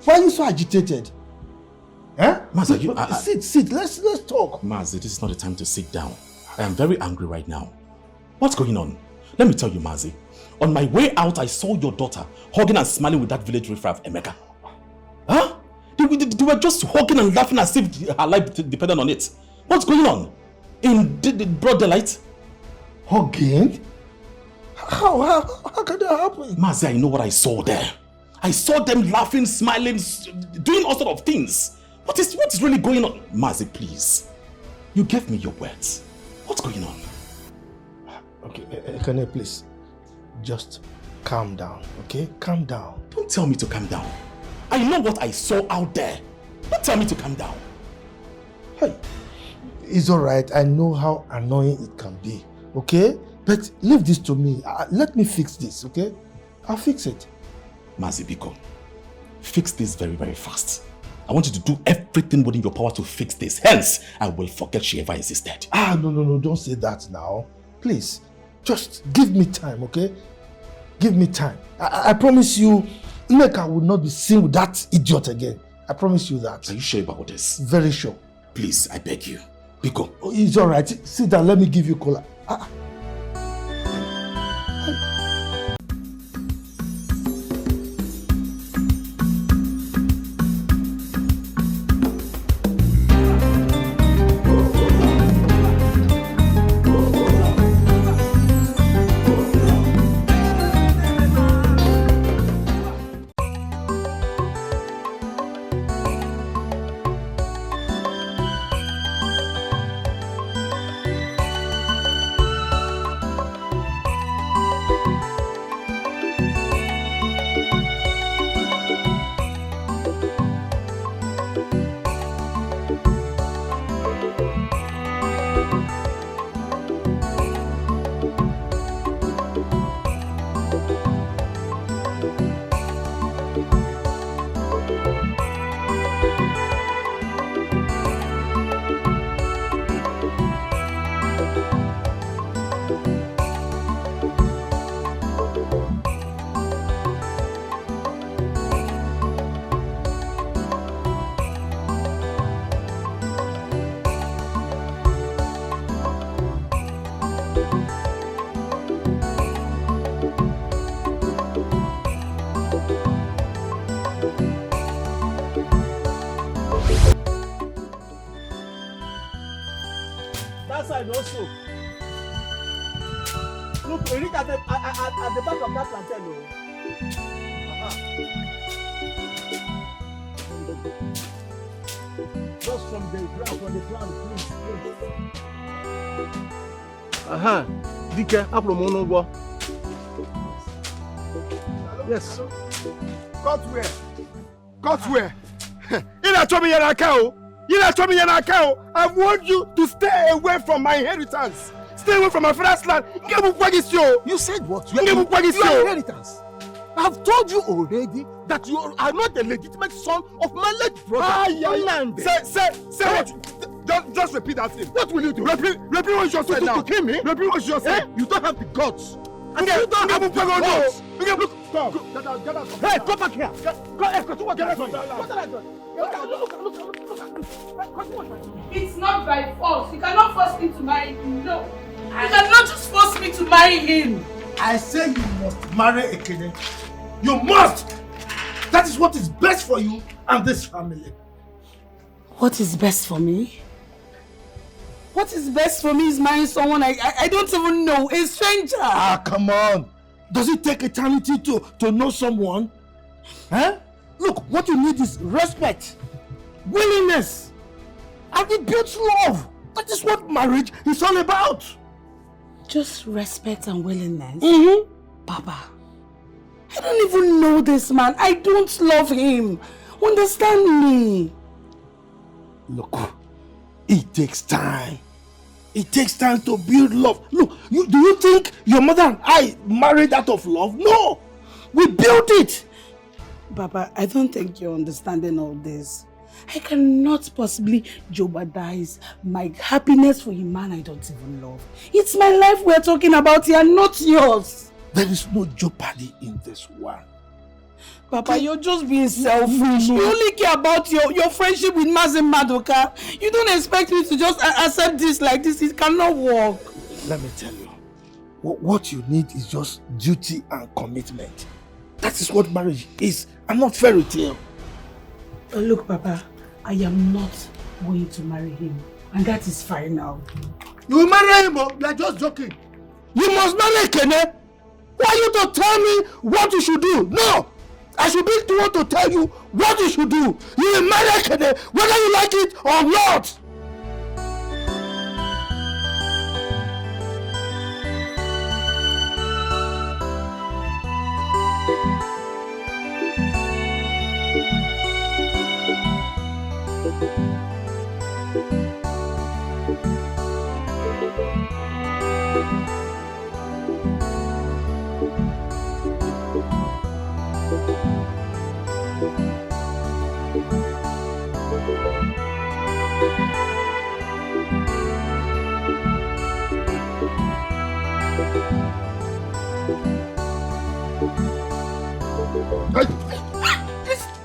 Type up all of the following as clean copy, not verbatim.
Why are you so agitated? Eh? Mazi, sit. Let's talk. Mazi, this is not the time to sit down. I am very angry right now. What's going on? Let me tell you, Mazi. On my way out, I saw your daughter hugging and smiling with that village riffraff, Emeka. Huh? They were just hugging and laughing as if her life depended on it. What's going on? In broad daylight? Hugging? How can that happen? Mazi, I know what I saw there. I saw them laughing, smiling, doing all sorts of things. What is really going on? Mazi, please. You gave me your words. What's going on? Okay, Ekene, please. Just calm down, okay? Calm down. Don't tell me to calm down. I know what I saw out there. Don't tell me to calm down. Hey, it's alright. I know how annoying it can be, okay? But leave this to me. Let me fix this, okay? I'll fix it. Mazi Biko, fix this very, very fast. I want you to do everything within your power to fix this. Hence, I will forget she ever existed. No, don't say that now. Please, just give me time, okay? Give me time. I promise you, Nneka will not be seen with that idiot again. I promise you that. Are you sure about this? Very sure. Please, I beg you. Biko. Oh, it's alright. Sit down, let me give you cola. Also, look, we reach at the back of that plantain. Just from the ground, please. Dike, Aplomono. Yes. Cut where? I've warned you to stay away from my inheritance. Stay away from my father's land. You said what? Your inheritance. I've told you already that you are not the legitimate son of my late brother. Say what? Just repeat that thing. What will you do? Repeat what you just said now. To kill me? Repeat what you just said. You don't have the guts. You don't have the guts. Look, stop. Hey, come back here. It's not by force. You cannot force me to marry him. No. You cannot just force me to marry him. I say you must marry Ekene. You must! That is what is best for you and this family. What is best for me? What is best for me is marrying someone I don't even know, a stranger. Ah, come on. Does it take eternity to know someone? Huh? Look, what you need is respect, willingness, and it builds love. That is what marriage is all about. Just respect and willingness? Mm-hmm. Papa, I don't even know this man. I don't love him. Understand me. Look, it takes time. It takes time to build love. Look, do you think your mother and I married out of love? No! We built it! Papa, I don't think you're understanding all this. I cannot possibly jeopardize my happiness for a man I don't even love. It's my life we're talking about here, not yours. There is no jeopardy in this one. Papa, you're just being selfish. You only care about your friendship with Mazen Madoka. You don't expect me to just accept this like this. It cannot work. Let me tell you, what you need is just duty and commitment. That is what marriage is, and not fairy tale. Look, Papa, I am not going to marry him, and that is fine now. You will marry him, you are just joking. You must marry Kene. Why are you to tell me what you should do? No! I should be the one to tell you what you should do. You will marry Kene, whether you like it or not.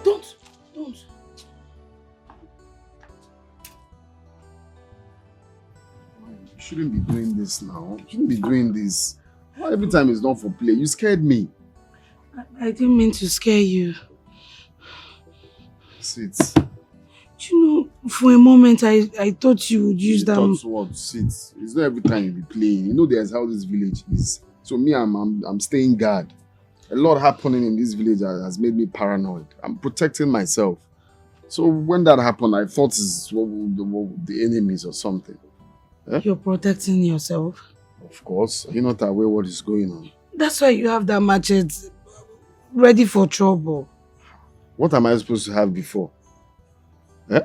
Don't. You shouldn't be doing this now. You shouldn't be doing this. Why every time it's not for play? You scared me. I didn't mean to scare you. Sit. Do you know, for a moment I thought you would use them. Thought what? Sit. It's not every time you be playing. You know there's how this village is. So me, I'm staying guard. A lot happening in this village has made me paranoid. I'm protecting myself. So when that happened, I thought it's the enemies or something. Eh? You're protecting yourself? Of course. Are you not aware what is going on? That's why you have that machete ready for trouble. What am I supposed to have before? Eh?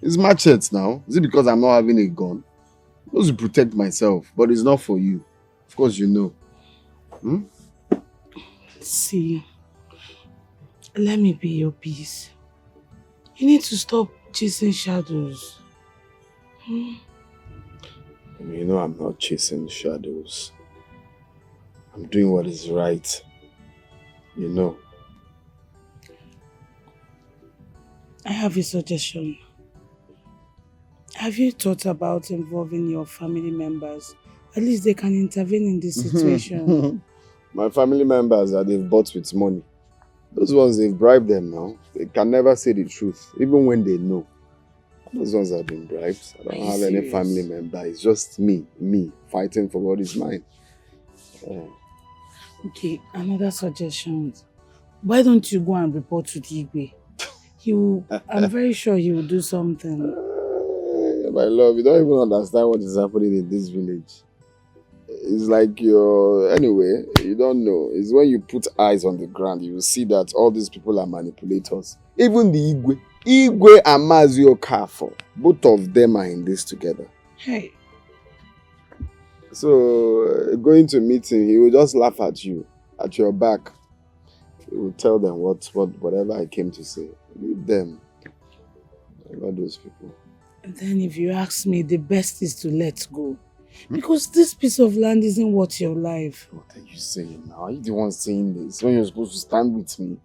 It's machetes now. Is it because I'm not having a gun? I'm supposed to protect myself, but it's not for you. Of course you know. Hmm? See, let me be your peace. You need to stop chasing shadows. You know I'm not chasing shadows. I'm doing what is right. You know. I have a suggestion. Have you thought about involving your family members? At least they can intervene in this situation. My family members that they've bought with money. Those ones, they've bribed them now. They can never say the truth, even when they know. Those ones have been bribed. I don't have any family member. It's just me fighting for what is mine. Okay, another suggestion. Why don't you go and report to Igwe? I'm very sure he will do something. My love, you don't even understand what is happening in this village. It's like anyway, you don't know. It's when you put eyes on the ground, you will see that all these people are manipulators. Even the Igwe and Mazio Kafo, both of them are in this together. Hey. So, going to meet him, he will just laugh at you, at your back. He will tell them whatever I came to say. Leave them. I love those people. And then if you ask me, the best is to let go. Because this piece of land isn't worth your life. What are you saying now? Are you the one saying this? When you're supposed to stand with me?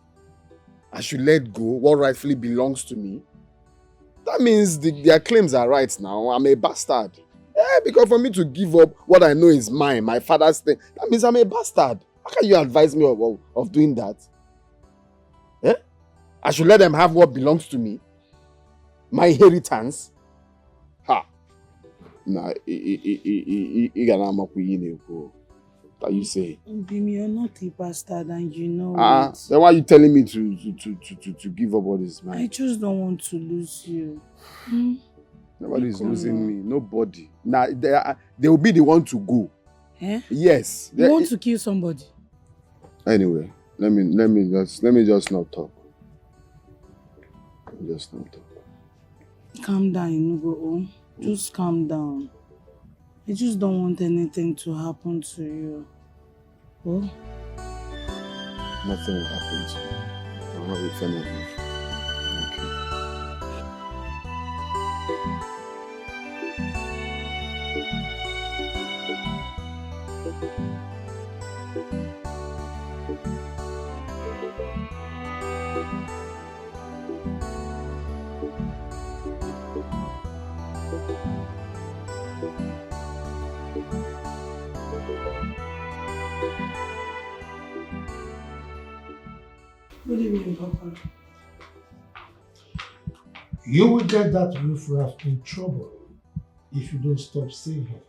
I should let go what rightfully belongs to me? That means their claims are right now. I'm a bastard. Because for me to give up what I know is mine, my father's thing, that means I'm a bastard. How can you advise me of doing that? I should let them have what belongs to me. My inheritance? Ha! Nah, you gonna make me go. What you say? Bim, you're not a bastard and you know it. Then why are you telling me to give up all this, man? I just don't want to lose you. Nobody's losing me. Nobody. Now they will be the one to go. Eh? Yes. You want to kill somebody? Anyway, let me just not talk. Just not talk. Calm down, Inugo. Just calm down. I just don't want anything to happen to you. Oh? Nothing will happen to you. I'm not a fan of you. What do you mean, Papa? You will get that riffraff in trouble if you don't stop seeing him.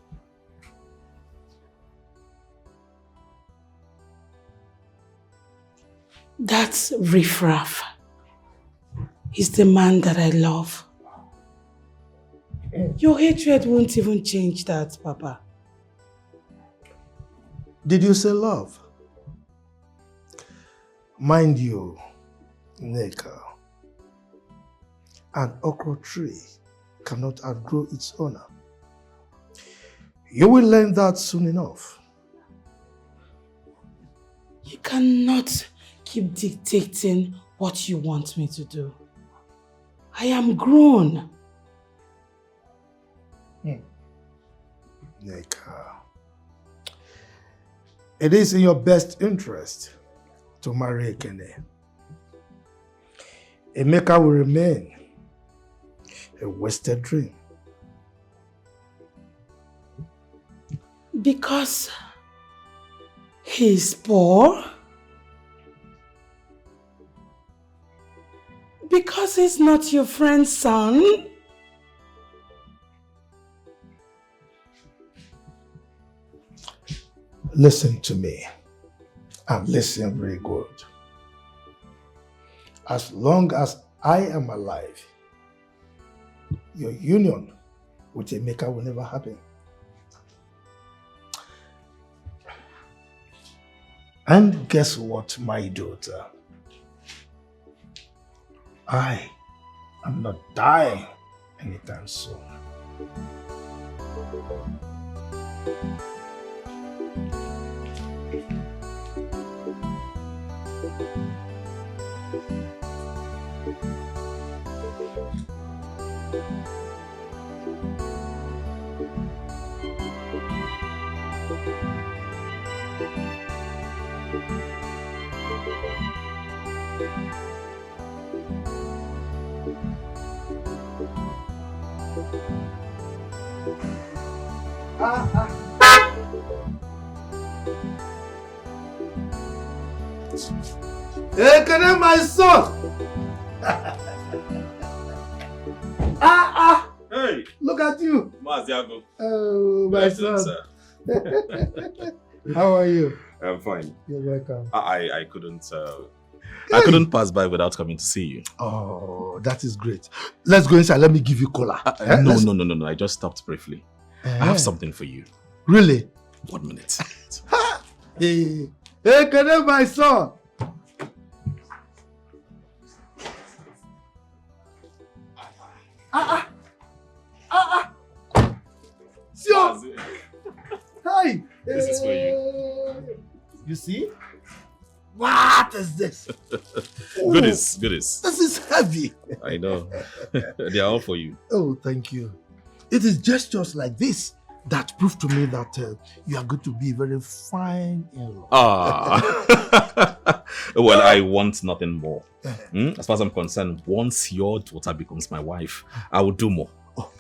That's riffraff. He's the man that I love. Your hatred won't even change that, Papa. Did you say love? Mind you, Neka, an okra tree cannot outgrow its owner. You will learn that soon enough. You cannot keep dictating what you want me to do. I am grown. Neka, it is in your best interest to marry Ekene. Emeka will remain a wasted dream. Because he's poor? Because he's not your friend's son? Listen to me, and listen very good. As long as I am alive, your union with Emeka will never happen. And guess what, my daughter? I am not dying anytime soon. Hey, can I my son? Hey! Look at you. Wazico. Oh, my son. How are you? I'm fine. You're welcome. I couldn't pass by without coming to see you. Oh, that is great. Let's go inside. Let me give you cola. No. I just stopped briefly. I have something for you. Really? 1 minute. Hey, can I my son? Sio. Hi. This is for you. You see? What is this? Goodies. This is heavy. I know. They are all for you. Oh, thank you. It is gestures like this that prove to me that you are going to be very fine in law. Well, I want nothing more. As far as I'm concerned, once your daughter becomes my wife, I will do more. Oh.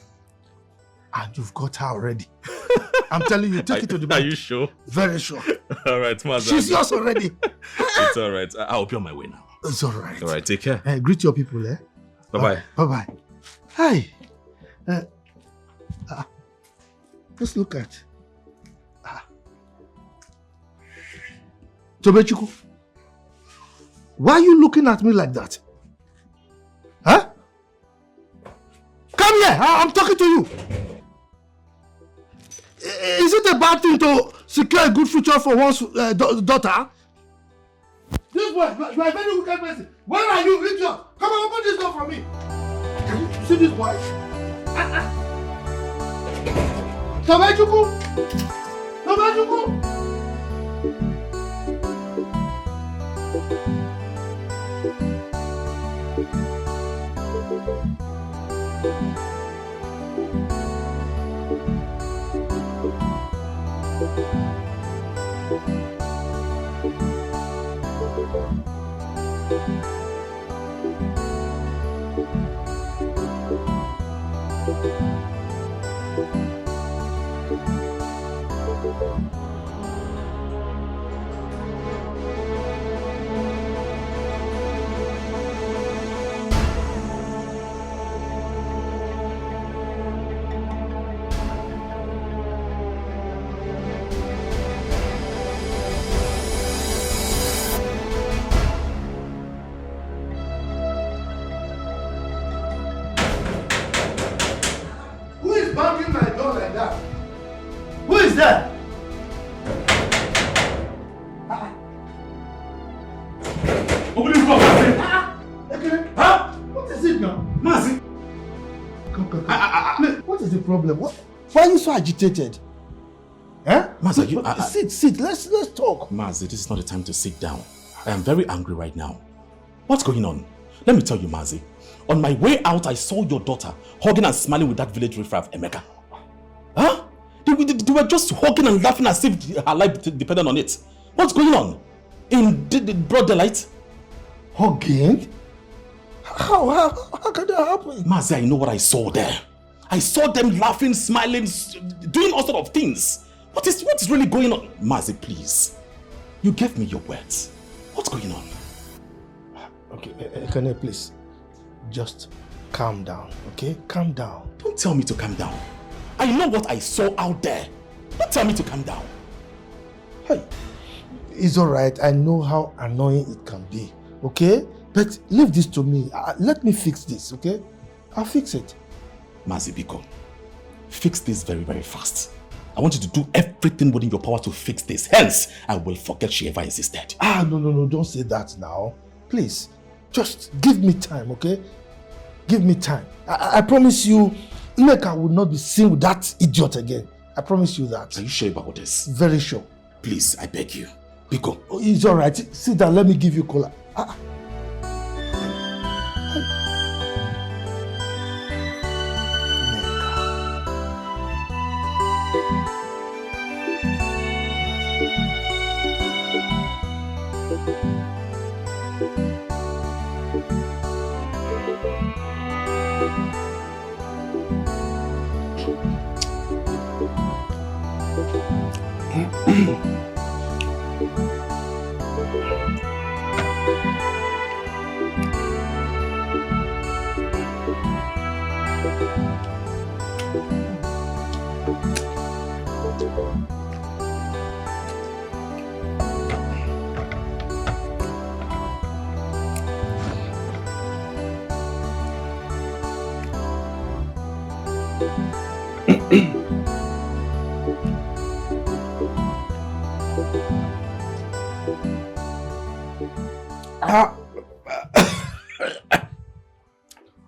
And you've got her already. I'm telling you, take it to the bank. Are you sure? Very sure. All right, Mother. She's yours already. It's all right. I'll be on my way now. It's all right. All right, take care. Greet your people, eh? Bye-bye. Bye-bye. Hi. Let's look at. Tobechuku, why are you looking at me like that? Huh? Come here, I'm talking to you. Is it a bad thing to secure a good future for one's daughter? This boy, you are a very wicked person. Where are you, idiot? Come on, open this door for me. Can you see this boy? Tobechuku! Tobechuku! Banging my door like that. Who is there? Open this door, Mazi. Huh? What is it now? Mazi. Come. What is the problem? Why are you so agitated? Huh? Mazi, sit. Let's talk. Mazi, this is not the time to sit down. I am very angry right now. What's going on? Let me tell you, Mazi. On my way out, I saw your daughter hugging and smiling with that village riffraff, Emeka. Huh? They were just hugging and laughing as if her life depended on it. What's going on? In broad daylight? Hugging? How can that happen? Mazi, I know what I saw there. I saw them laughing, smiling, doing all sorts of things. What is really going on? Mazi, please. You gave me your words. What's going on? Okay, can you please just calm down, okay? Calm down. Don't tell me to calm down. I know what I saw out there. Don't tell me to calm down. Hey, it's alright. I know how annoying it can be, okay? But leave this to me. Let me fix this, okay? I'll fix it. Mazi Biko, fix this very, very fast. I want you to do everything within your power to fix this. Hence, I will forget she ever existed. No. Don't say that now. Please, just give me time, okay? Give me time. I promise you, Nneka will not be seen with that idiot again. I promise you that. Are you sure about this? Very sure. Please, I beg you. Biko. Oh, it's alright. Sit down. Let me give you cola.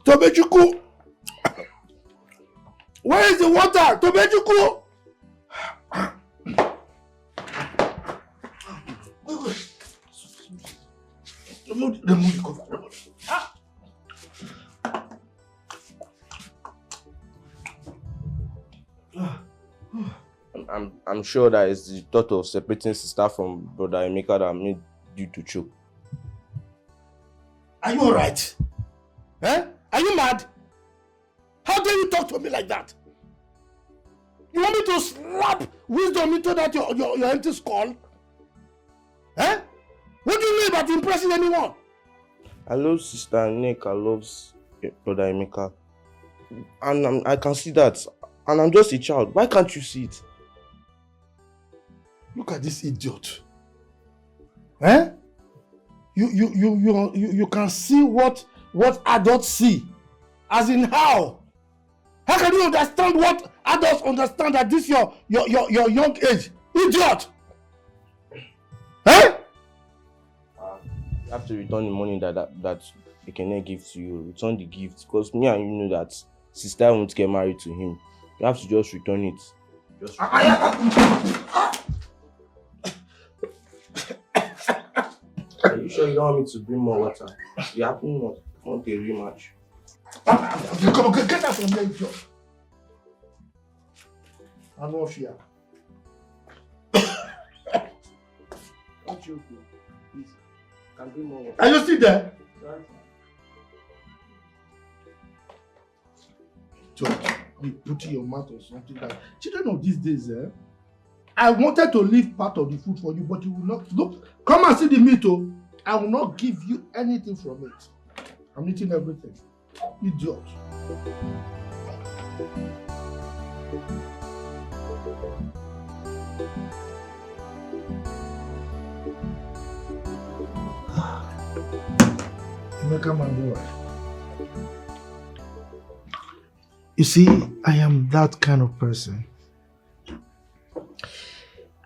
Tobechuku! Where is the water? Tobechuku! Remove the cover. I'm sure that it's the thought of separating sister from brother Emeka that made you to choke. Are you alright? Eh? Are you mad? How dare you talk to me like that? You want me to slap wisdom into that your empty skull? Eh? What do you mean about impressing anyone? I love sister Nneka loves brother Emeka. And I can see that. And I'm just a child. Why can't you see it? Look at this idiot. Eh? You can see what adults see. As in how? How can you understand what adults understand at this your young age? Idiot! Eh? You have to return the money that Ekene gives to you. Return the gift. Because me and you know that sister won't get married to him. You have to just return it. Are you sure you don't want me to bring more water? You have to want a rematch. Come on, get out from there, idiot. I'm not fear. Don't you go. Please. Can bring more water. Are you still there? Right. George, you put your mouth or something like children of these days, eh? I wanted to leave part of the food for you, but you will not. Look, come and see the meat, oh. I will not give you anything from it. I'm eating everything. Idiot. Emeka, my boy. You see, I am that kind of person.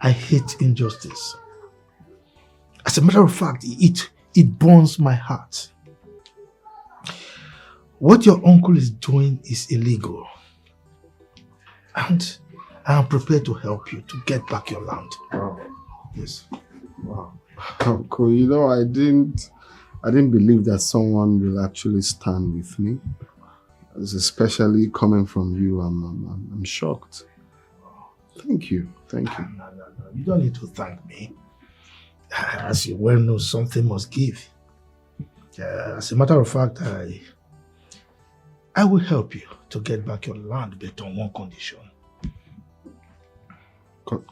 I hate injustice. As a matter of fact, it burns my heart. What your uncle is doing is illegal. And I am prepared to help you to get back your land. Wow. Yes. Wow. Uncle, you know, I didn't believe that someone will actually stand with me. Especially coming from you, I'm shocked. Thank you. Thank you. No. You don't need to thank me. As you well know, something must give. As a matter of fact, I will help you to get back your land, but on one condition.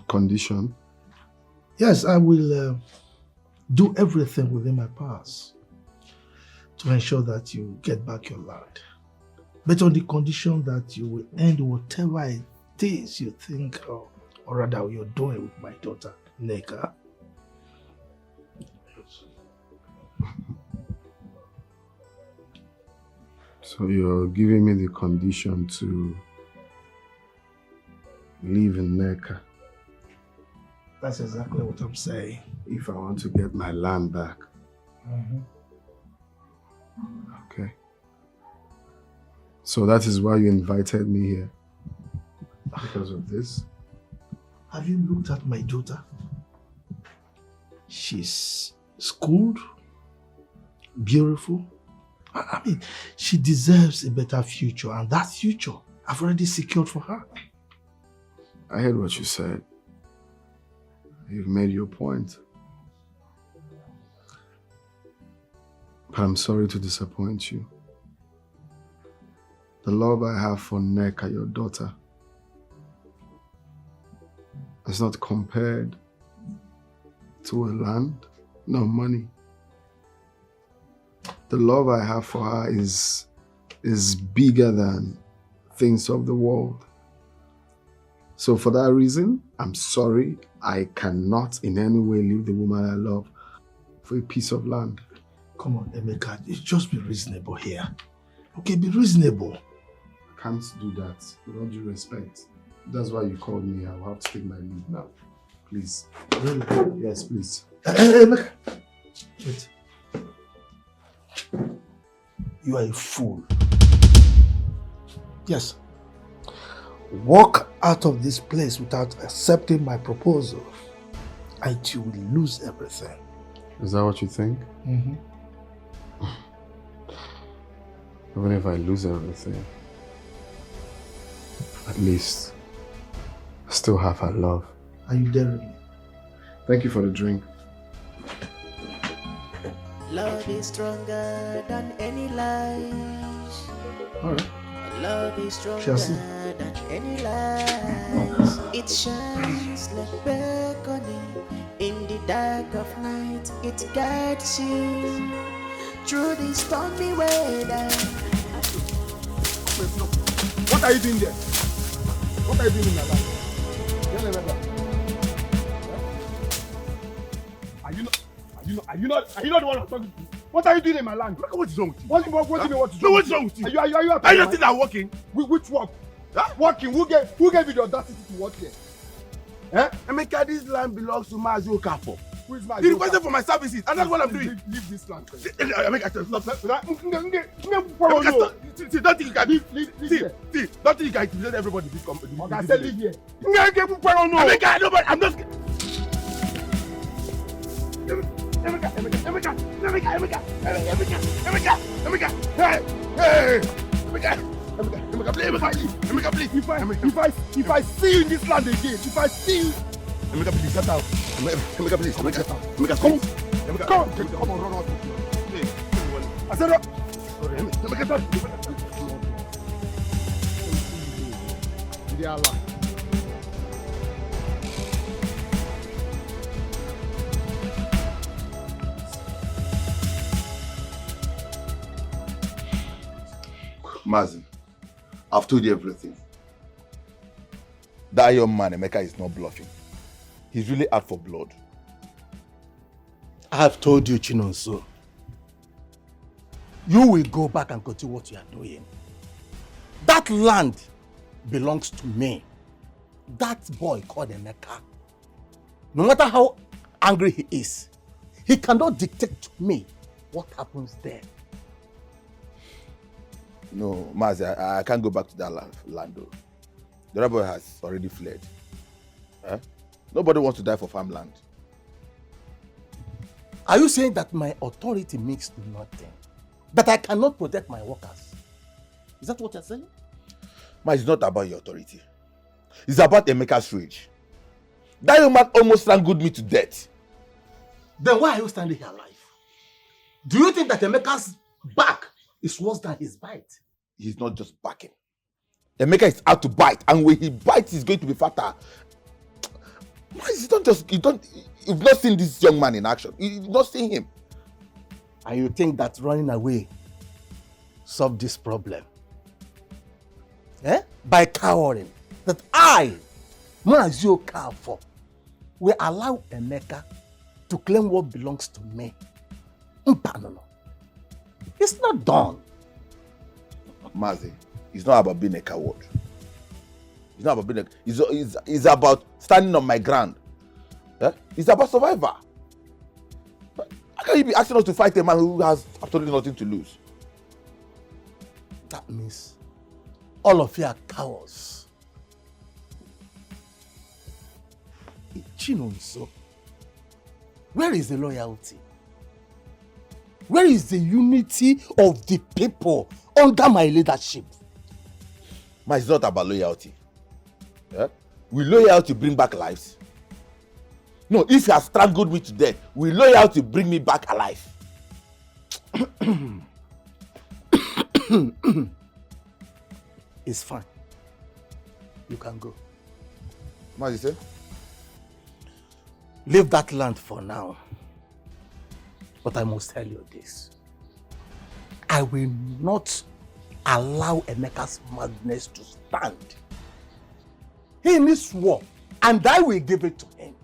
Condition? Yes, I will do everything within my powers to ensure that you get back your land. But on the condition that you will end whatever it is you think, or rather you're doing with my daughter, Neka. So you're giving me the condition to live in Neka? That's exactly what I'm saying. If I want to get my land back. Okay. So that is why you invited me here? Because of this? Have you looked at my daughter? She's schooled, beautiful. I mean, she deserves a better future, and that future I've already secured for her. I heard what you said. You've made your point. But I'm sorry to disappoint you. The love I have for Neka, your daughter, is not compared to a land, no money. The love I have for her is bigger than things of the world. So for that reason, I'm sorry, I cannot in any way leave the woman I love for a piece of land. Come on, Emeka, just be reasonable here. Okay, be reasonable. I can't do that, with all due respect. That's why you called me. I'll have to take my leave now. Please. Really? Yes, please. Emeka, wait. You are a fool. Yes. Walk out of this place without accepting my proposal, and you will lose everything. Is that what you think? Mm-hmm. Even if I lose everything, at least I still have her love. Are you daring me? Thank you for the drink. Love is stronger than any lies. All right. Love is stronger Chelsea. than any lies. It shines like beckoning in the dark of night. It guides you through the stormy weather. What are you doing there? What are you doing in my life? Are you not the one I'm talking to? What are you doing in my land? Look, what is wrong with you? What do you mean? What is wrong with you? Are you Are you not still not working? Which work? Huh? Working? Who gave you the audacity to work here? Eh? Emeka, this land belongs to Wazico. Who is my He requested for my services, and that's what I'm doing. Leave this land. Emeka, stop. See, don't think you can don't think you can intimidate everybody in this company. Okay, I said leave here. Emeka, nobody. I'm not. Emeka, please. If I see you in this land again, if I see you, Emeka, please, get out. Emeka, please. Emeka, come on, run out. I said, Emeka, Mazi, I've told you everything. That young man, Emeka, is not bluffing. He's really out for blood. I have told you, Chinonso. You will go back and continue what you are doing. That land belongs to me. That boy called Emeka, no matter how angry he is, he cannot dictate to me what happens there. No, Mazi, I can't go back to that land though. The other boy has already fled. Huh? Nobody wants to die for farmland. Are you saying that my authority means nothing? That I cannot protect my workers? Is that what you're saying? It's not about your authority. It's about Emeka's rage. That young man almost strangled me to death. Then why are you standing here alive? Do you think that Emeka's back is worse than his bite? He's not just backing. Emeka is out to bite, and when he bites, he's going to be fatter. You've not seen this young man in action. You've not seen him. And you think that running away solve this problem? By cowering. That I, Wazico, will allow Emeka to claim what belongs to me. No. It's not done. Mazi, it's not about being a coward. It's not about being it's about standing on my ground. It's about survival. How can you be asking us to fight a man who has absolutely nothing to lose? That means all of you are cowards. Chinonso, where is the loyalty? Where is the unity of the people under my leadership? It's not about loyalty. Will loyalty bring back lives? No, if you have strangled me to death, will loyalty bring me back alive? It's fine. You can go. Mazi, sir? Leave that land for now. But I must tell you this. I will not allow Emeka's madness to stand. He needs war, and I will give it to him.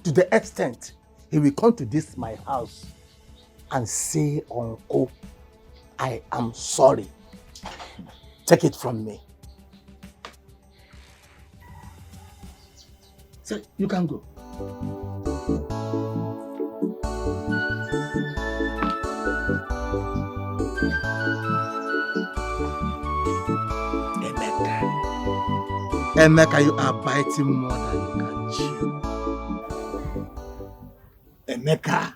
To the extent he will come to this my house and say, Uncle, I am sorry. Take it from me. So you can go. Emeka, you are biting more than you can chew. Emeka,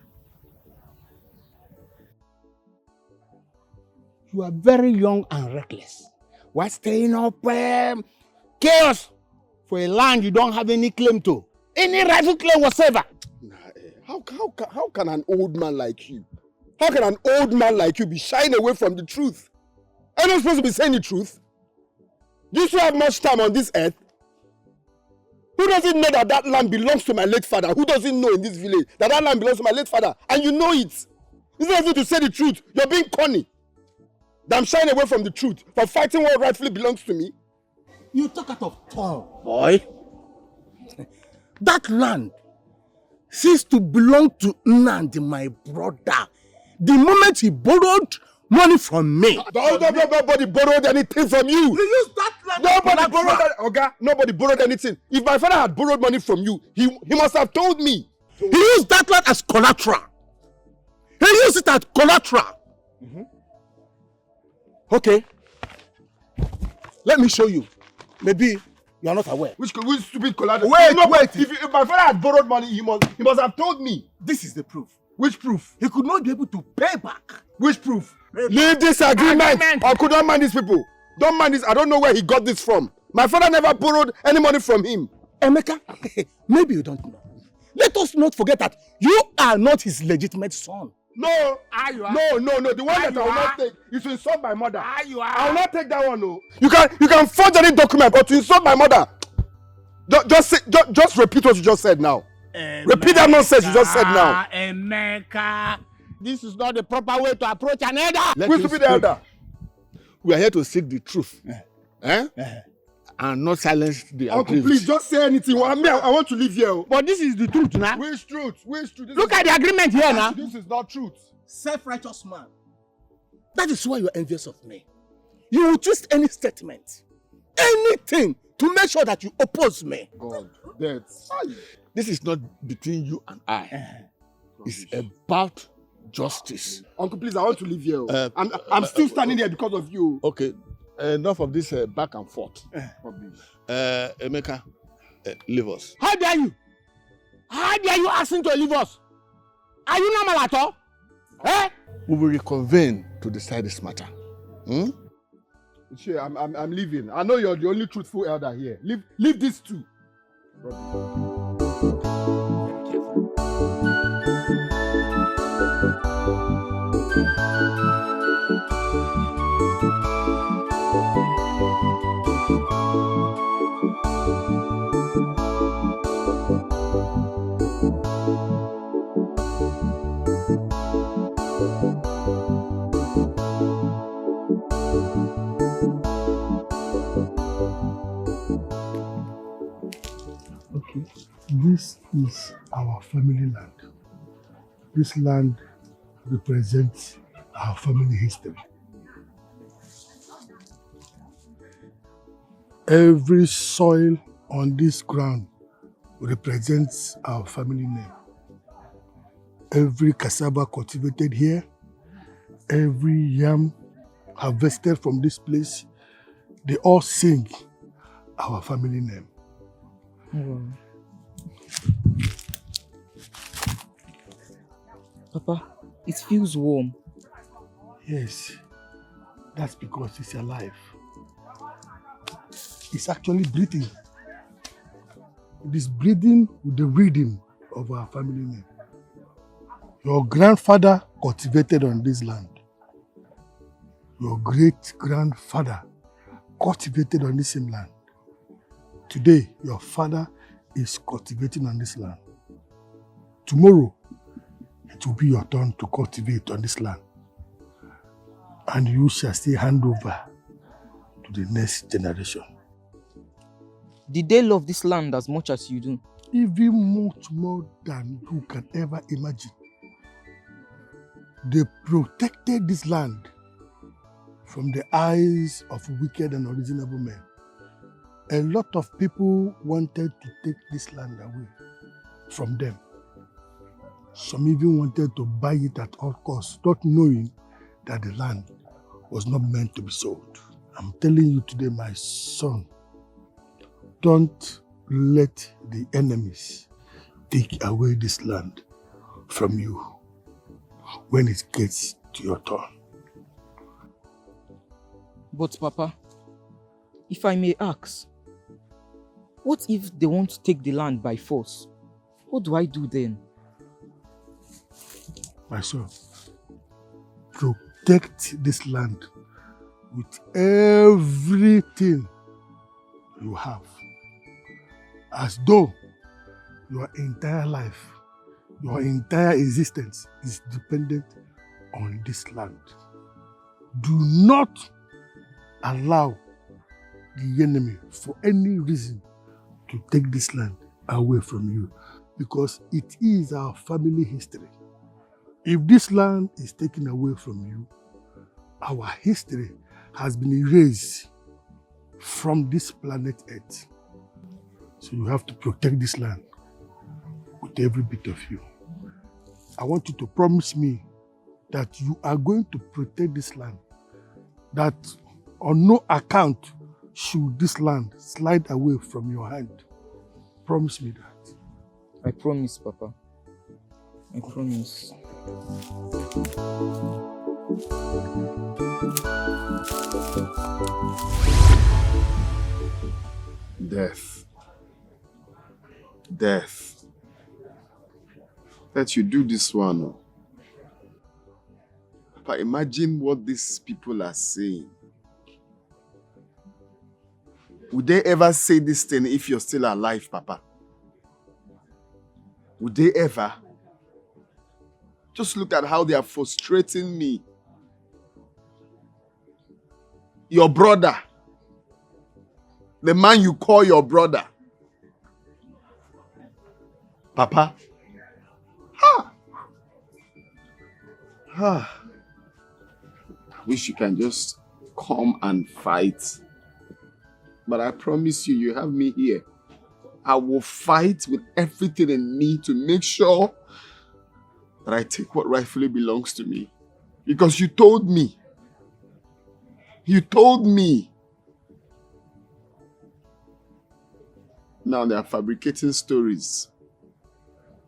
you are very young and reckless. Why staying up chaos for a land you don't have any claim to? Any rightful claim whatsoever. How can an old man like you, be shying away from the truth? Are you not supposed to be saying the truth? Do you still have much time on this earth? Who doesn't know that land belongs to my late father? Who doesn't know in this village that land belongs to my late father? And you know it. It's not easy to say the truth. You're being corny. That I'm shying away from the truth, for fighting what rightfully belongs to me? You talk out of turn, boy. That land ceased to belong to Nnamdi, my brother, the moment he borrowed money from me. Nobody borrowed anything from you. You used that land. Nobody borrowed that, Oga. Nobody borrowed anything. If my father had borrowed money from you, he must have told me. He used that land as collateral. He used it as collateral. Okay. Let me show you. Maybe you are not aware. Which stupid collateral? Wait. If my father had borrowed money, he must have told me. This is the proof. Which proof? He could not be able to pay back. Which proof? Leave this agreement. I could not mind these people. Don't mind this. I don't know where he got this from. My father never borrowed any money from him. Emeka, maybe you don't know. Let us not forget that you are not his legitimate son. No. No. The one that I will not take is to insult my mother. I will not take that one. No. You can forge any document, but to insult my mother. Just repeat what you just said now. Repeat that nonsense you just said now. Emeka, this is not the proper way to approach an elder. Who's to be the elder? We are here to seek the truth. And not silence the Uncle, please just say anything. I want to leave here. But this is the truth now. Which truth? Look at the agreement here now. This is not truth. Self-righteous man. That is why you are envious of me. You will twist any statement, anything, to make sure that you oppose me. God, that's... This is not between you and I. It's about justice. Uncle, please, I want to leave here. I'm still standing here because of you. Okay. Enough of this back and forth. Emeka, leave us. How dare you? How dare you ask him to leave us? Are you normal at all? We will reconvene to decide this matter. Sure, I'm leaving. I know you're the only truthful elder here. Leave this too. This is our family land. This land represents our family history. Every soil on this ground represents our family name. Every cassava cultivated here, every yam harvested from this place, they all sing our family name. Papa, it feels warm. Yes, that's because it's alive. It's actually breathing. It is breathing with the rhythm of our family name. Your grandfather cultivated on this land. Your great-grandfather cultivated on this same land. Today, your father is cultivating on this land. Tomorrow, it will be your turn to cultivate on this land. And you shall still hand over to the next generation. Did they love this land as much as you do? Even much more than you can ever imagine. They protected this land from the eyes of wicked and unreasonable men. A lot of people wanted to take this land away from them. Some even wanted to buy it at all costs, not knowing that the land was not meant to be sold. I'm telling you today, my son, don't let the enemies take away this land from you when it gets to your turn. But Papa, if I may ask, what if they want to take the land by force? What do I do then? My son, protect this land with everything you have, as though your entire life, your entire existence is dependent on this land. do not allow the enemy for any reason to take this land away from you, because it is our family history. If this land is taken away from you, our history has been erased from this planet Earth. So you have to protect this land with every bit of you. I want you to promise me that you are going to protect this land, that on no account should this land slide away from your hand. Promise me that. I promise, Papa. I promise. Death. Death. That you do this one. But imagine what these people are saying. Would they ever say this thing if you're still alive, Papa? Would they ever? Just look at how they are frustrating me. Your brother. The man you call your brother. Papa. Ha! Ha! I wish you can just come and fight. But I promise you, you have me here. I will fight with everything in me to make sure that I take what rightfully belongs to me. Because you told me. You told me. Now they are fabricating stories.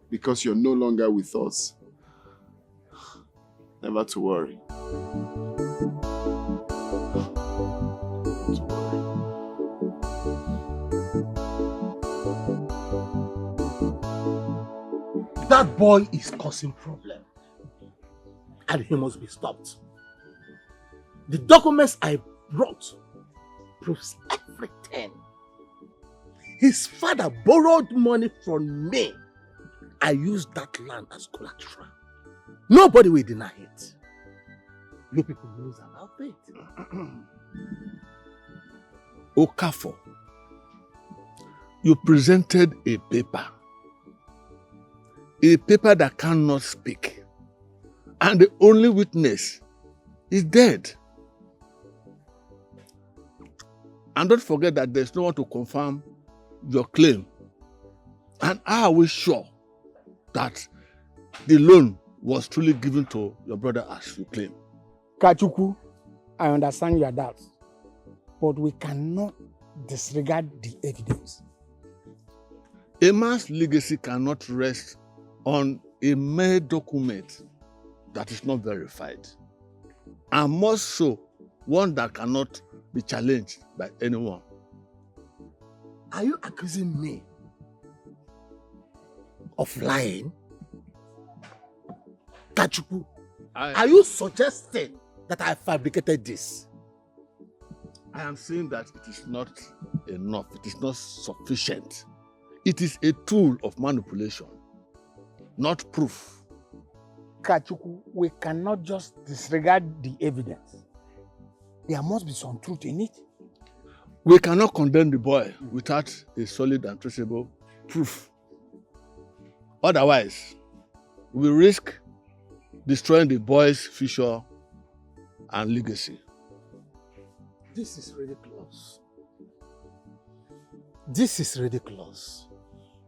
Because you're no longer with us. Never to worry. That boy is causing problem, and he must be stopped. The documents I brought proves everything. His father borrowed money from me. I used that land as collateral. Nobody will deny it. You people knows about it. Okafor, you presented a paper that cannot speak, and the only witness is dead. And don't forget that there's no one to confirm your claim. And how are we sure that the loan was truly given to your brother as you claim? Kachuku, I understand your doubts, but we cannot disregard the evidence. A man's legacy cannot rest on a mere document that is not verified, and more so one that cannot be challenged by anyone. Are you accusing me of lying? Kachuku, are you suggesting that I fabricated this? I am saying that it is not enough, it is not sufficient. It is a tool of manipulation, not proof. Kachuku, we cannot just disregard the evidence. There must be some truth in it. We cannot condemn the boy without a solid and traceable proof. Otherwise, we risk destroying the boy's future and legacy. This is ridiculous. This is ridiculous.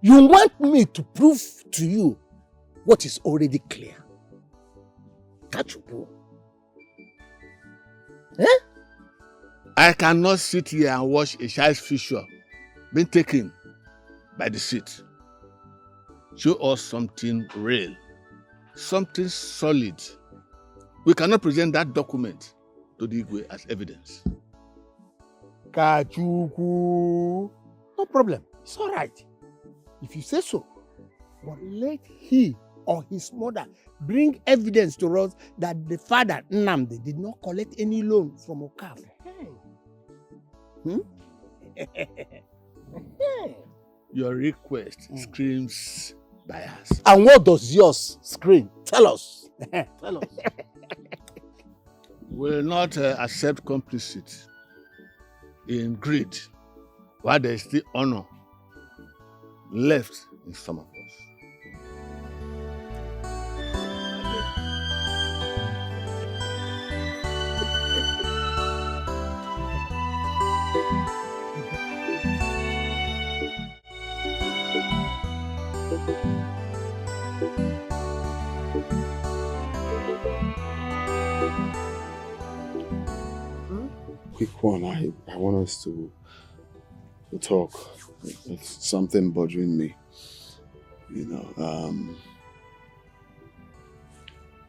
You want me to prove to you what is already clear? Kachuku. Eh? I cannot sit here and watch a child's future being taken by the seat. Show us something real, something solid. We cannot present that document to the Igwe as evidence. Kachuku. No problem. It's all right. If you say so. But let he or his mother bring evidence to us that the father, Nnamdi, did not collect any loan from Okafor. Your request screams bias. And what does yours scream? Tell us. Tell us. will not accept complicit in greed while there is still honor left in some of us. Quick one, I want us to talk. It's something bothering me.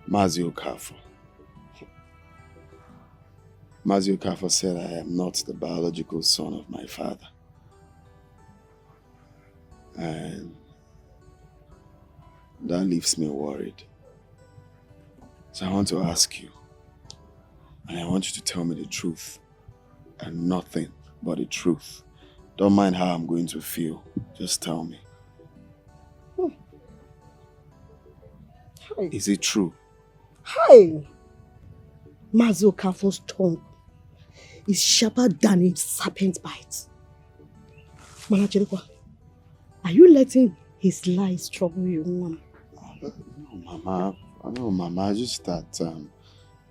Mazi Okafor. Mazi Okafor said I am not the biological son of my father. And that leaves me worried. So I want to ask you, and I want you to tell me the truth, and nothing but the truth. Don't mind how I'm going to feel. Just tell me. Hi. Is it true? Hi! Mazi Okafor's tongue is sharper than a serpent bite. Manacherikwa, are you letting his lies trouble you, Mama? No, Mama. Just that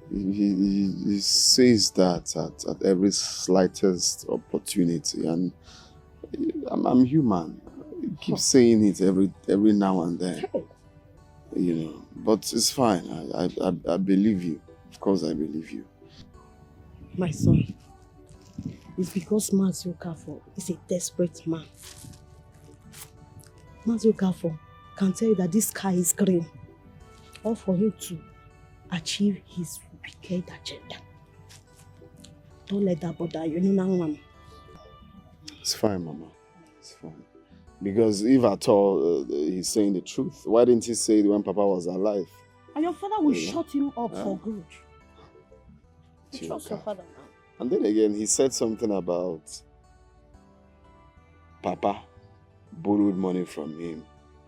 he says that at every slightest opportunity, and I'm human. He keeps saying it every now and then. But it's fine. I believe you. Of course, I believe you. My son, it's because Mazi Okafor is a desperate man. Mazi Okafor can tell you that this sky is green, all for him to achieve his wicked agenda. Don't let that bother you, Mama. It's fine, Mama. It's fine. Because if at all he's saying the truth, why didn't he say it when Papa was alive? And your father will shut him up for good. You trust your father now. And then again, he said something about Papa borrowed money from him,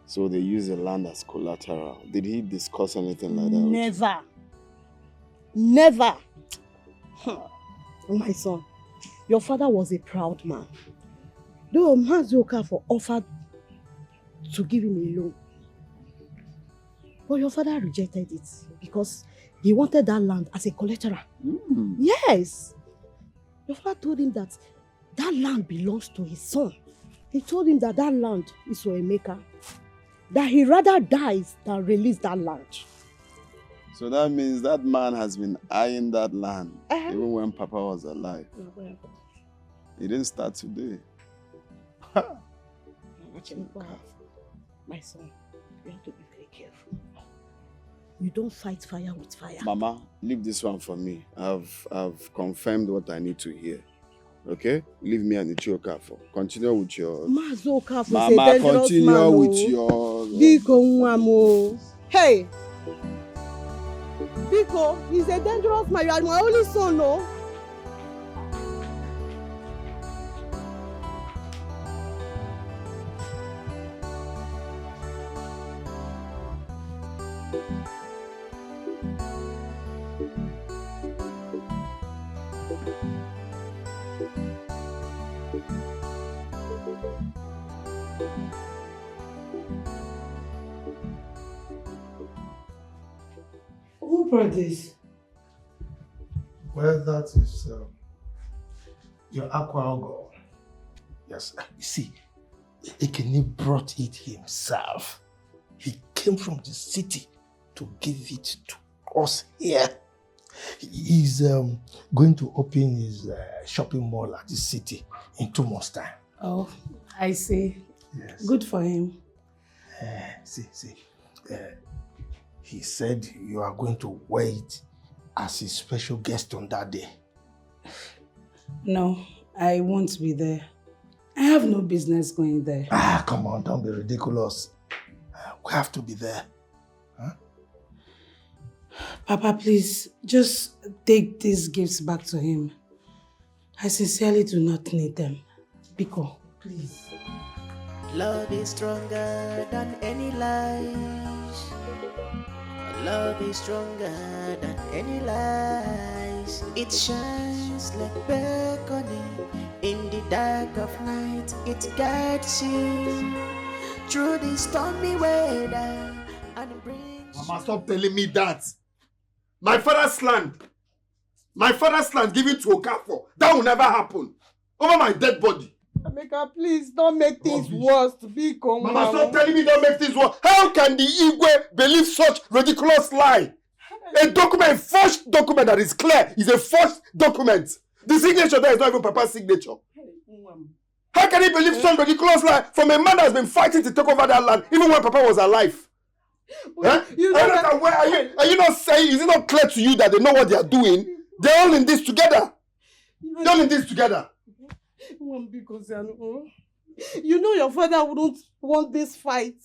so they use the land as collateral. Did he discuss anything like that? Never. Never. My son, your father was a proud man. Though Mazi Okafor offered to give him a loan, but your father rejected it because he wanted that land as a collateral. Yes. Your father told him that land belongs to his son. He told him that land is for Emeka. That he rather dies than release that land. So that means that man has been eyeing that land even when Papa was alive. He didn't start today. My son, you have to be very careful. You don't fight fire with fire. Mama, leave this one for me. I've confirmed what I need to hear. Okay? Leave me and Ichi Okafor. Continue with your... Mazi Okafor Mama, is a dangerous continue man, with your... Biko Nwamo. Hey! Biko, he's a dangerous man. You are my only son, no? Who brought this? Well, that is your aqua. Yes, you see, Ekene brought it himself. He came from the city to give it to us here. He's going to open his shopping mall at the city in 2 months' time. Oh, I see. Yes. Good for him. He said you are going to wait as his special guest on that day. No, I won't be there. I have no business going there. Come on, don't be ridiculous. We have to be there. Huh? Papa, please, just take these gifts back to him. I sincerely do not need them. Biko, please. Love is stronger than any lies. Love is stronger than any lies. lights, it shines like beckoning. In the dark of night, it guides you through the stormy weather and brings. Mama, stop telling me that. My father's land given to Okafor, that will never happen. Over my dead body. Emeka, please don't make things worse. Mama, stop telling me don't make things worse. How can the Igwe believe such ridiculous lie? A document, forged document that is clear, is a forged document. The signature there is not even Papa's signature. How can he believe such ridiculous lie from a man that has been fighting to take over that land even when Papa was alive? You know are you not saying, is it not clear to you that they know what they are doing? They're all in this together. They're all in this together. You know your father wouldn't want this fight.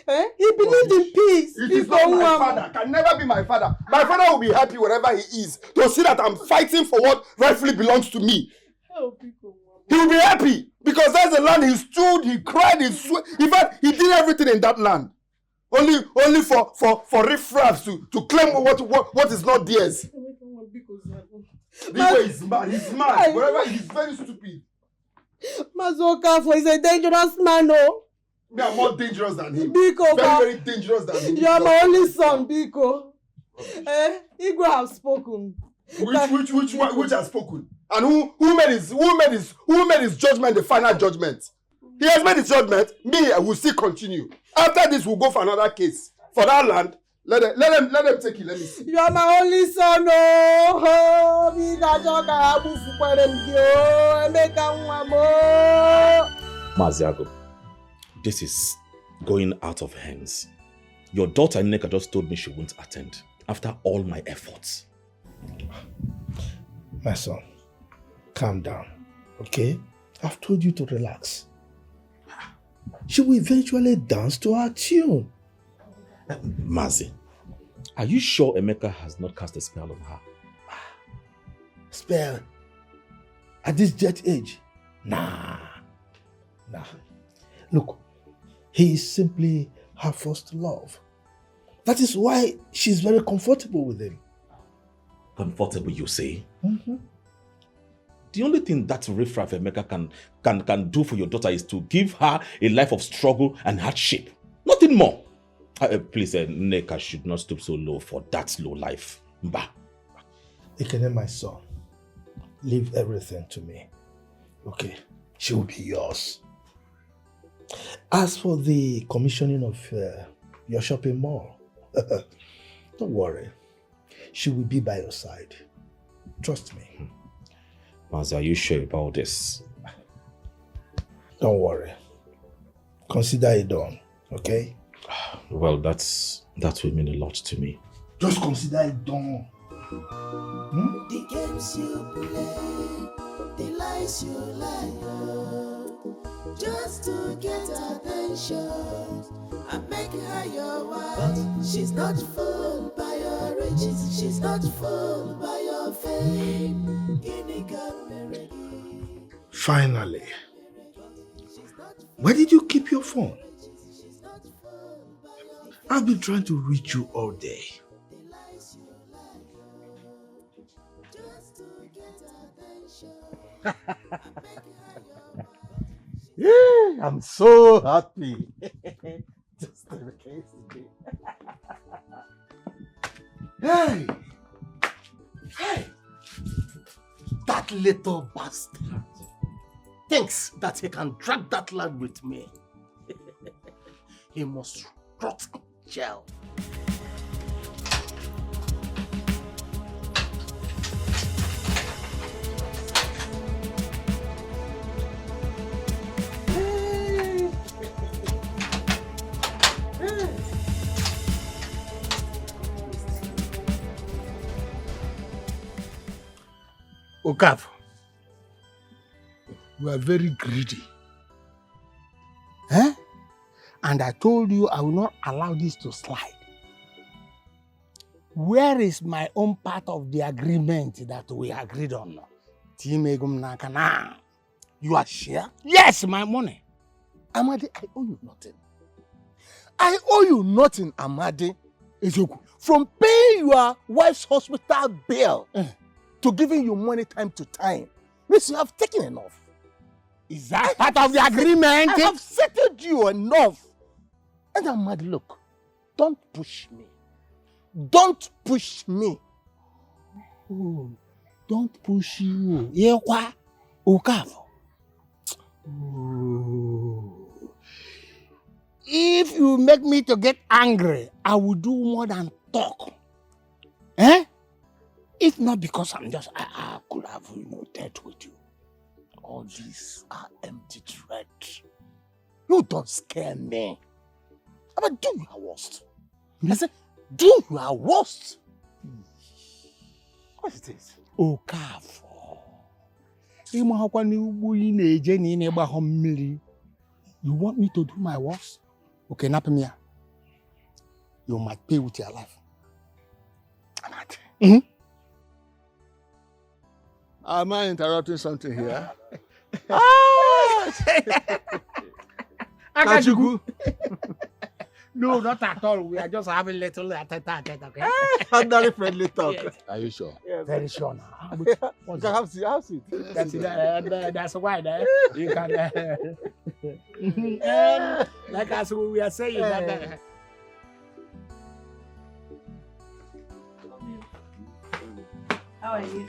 He believed in peace. It is not my father. Can never be my father. My father will be happy wherever he is to see that I'm fighting for what rightfully belongs to me. He will be happy because that's the land he stood, he cried, he sweat. In fact, he did everything in that land. Only for riffraffs to claim what is not theirs. This way is mad. He's mad. Wherever he's very stupid. Mazoka is a dangerous man, no? Me, I'm more dangerous than him. Biko, very dangerous than him. You are my only son, Biko. Igwe have spoken. Which has spoken? And who made his judgment the final judgment? He has made his judgment. Me, I will still continue. After this, we'll go for another case. For that land, let them take it. Let me see. You are my only son, no. Maziago, this is going out of hands. Your daughter Nneka just told me she won't attend after all my efforts. My son, calm down, okay? I've told you to relax. She will eventually dance to our tune. Mazi, are you sure Emeka has not cast a spell on her? Spell? At this jet age? Nah. Look, he is simply her first love. That is why she's very comfortable with him. Comfortable, you say? Mm-hmm. The only thing that riffraff Emeka can do for your daughter is to give her a life of struggle and hardship. Nothing more. Please, Nneka should not stoop so low for that low life. Mba. Ekene, my son, leave everything to me. Okay, she will be yours. As for the commissioning of your shopping mall, don't worry. She will be by your side. Trust me. Mazi, are you sure about this? Don't worry. Consider it done, okay? Well, that will mean a lot to me. Just consider it done. The games you play, the lies you lie, just to get attention and make her your wife. But she's not fooled by your riches, she's not fooled by your fame. Finally, where did you keep your phone? I've been trying to reach you all day. Yeah, I'm so happy. Just the case today. Hey! That little bastard thinks that he can drag that lad with me. He must rot in jail. Okafor, you are very greedy. And I told you I will not allow this to slide. Where is my own part of the agreement that we agreed on? You are sure? Yes, my money. Amadi, I owe you nothing. I owe you nothing, Amadi. From paying your wife's hospital bill to giving you money time to time means you have taken enough. Is that part of the agreement? I have settled you enough. And I'm mad, look, don't push me. Don't push me. Oh, don't push you. Yekwa Okafo. Oh. If you make me to get angry, I will do more than talk. Eh? If not because I could have, dealt with you. All these are empty threats. You don't scare me. But do your worst. I said, do your worst. What is this? Okafo. Ịmahakwa n'ugbo ị na-eje na ị na-agbahọ mmiri. You want me to do my worst? Okay, Napimia. You might pay with your life. Am I interrupting something here? Akachuku. No, not at all. We are just having little tete-a-tete, okay? Very friendly talk. Yes. Are you sure? Yes. Very sure now. You can have it. That's why you can. Like as we are saying. How are you?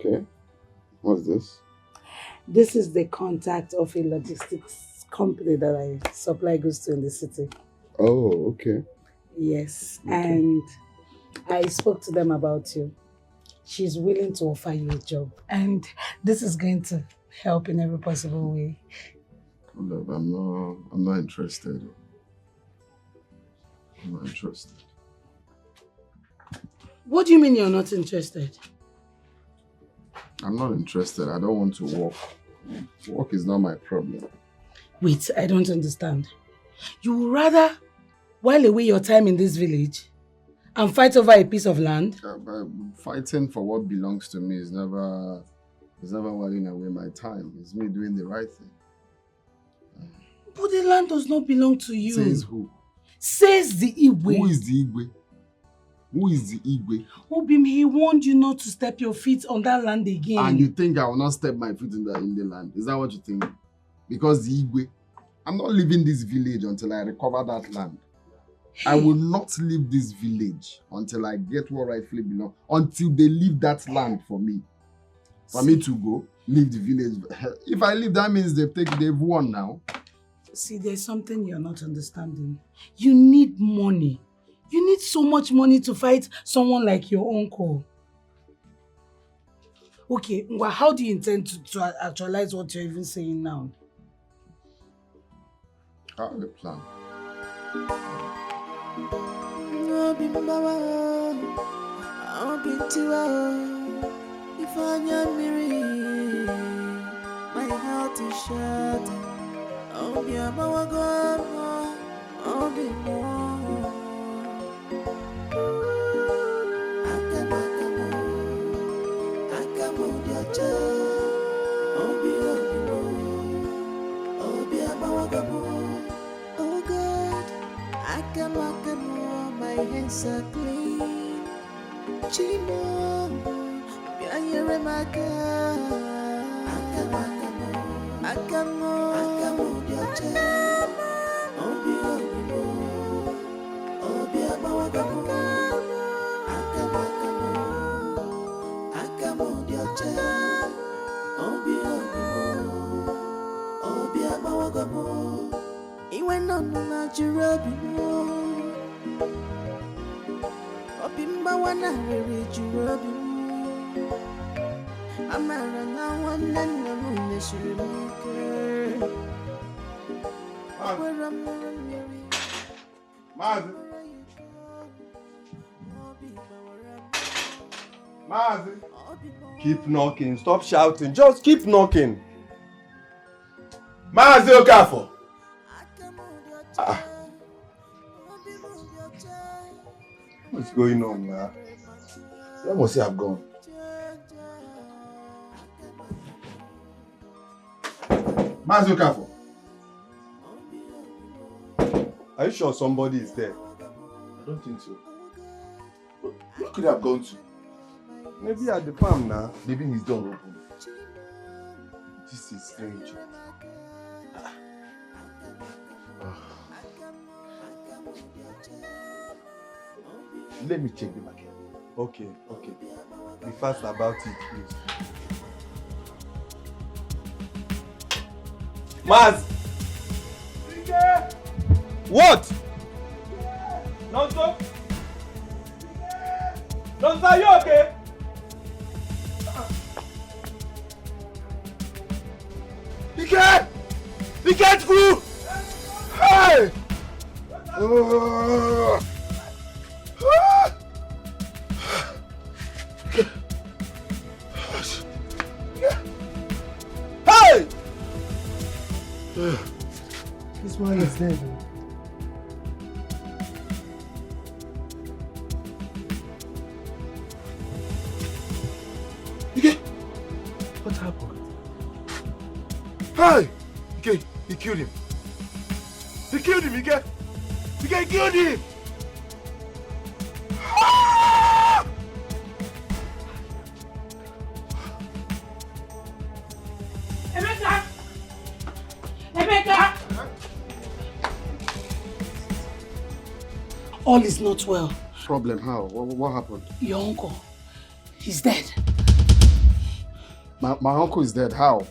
Okay. What's this? This is the contact of a logistics company that I supply goods to in the city. Oh, okay. Yes, Okay. and I spoke to them about you. She's willing to offer you a job, and this is going to help in every possible way. Look, I'm not interested. I'm not interested. What do you mean you're not interested? I'm not interested. I don't want to work. Work is not my problem. Wait, I don't understand. You would rather while away your time in this village and fight over a piece of land? Fighting for what belongs to me is never whiling away my time. It's me doing the right thing. But the land does not belong to you. Says who? Says the Igwe. Who is the Igwe? Who is the Igwe? Obim, he warned you not to step your feet on that land again. And you think I will not step my feet in the land? Is that what you think? Because the Igwe, I'm not leaving this village until I recover that land. I will not leave this village until I get what rightfully belongs. Until they leave that land for me. For me to go, leave the village. If I leave, that means they've won now. See, there's something you're not understanding. You need money. You need so much money to fight someone like your uncle. Okay, well, how do you intend to actualize what you're even saying now? I have a plan. My heart is shattered. I'll be a mawagama. I'll be more. Akamo diacha. I'll be a mawagama. Oh God, akamo, my hands are clean. Chino, bianye maka. Akamo diacha. Obi abawagamo. Akamo diacha. Obi abawagamo. Iwe nonu na jurabi mo. Obi mbawana rere jurabi mo. Amara na wanda na munde shirimike. Mazi. Mazi. Keep knocking. Stop shouting. Just keep knocking. Mazi Okafo. What's going on, man? Where must he have gone? Mazi Okafo. Are you sure somebody is there? I don't think so. Where could he have gone to? Maybe at the farm now. Maybe his door open. This is strange. Let me check them again. Okay. Be fast about it, please. Maz! What? Nonso? Nonso, are you okay? He can't through! Hey! Hey! This man is dead. What happened? Hey! He killed him. He killed him, Ike! He killed him! Ah! Emeka! Emeka! All is not well. Problem? How? What happened? Your uncle, he's dead. My uncle is dead. How?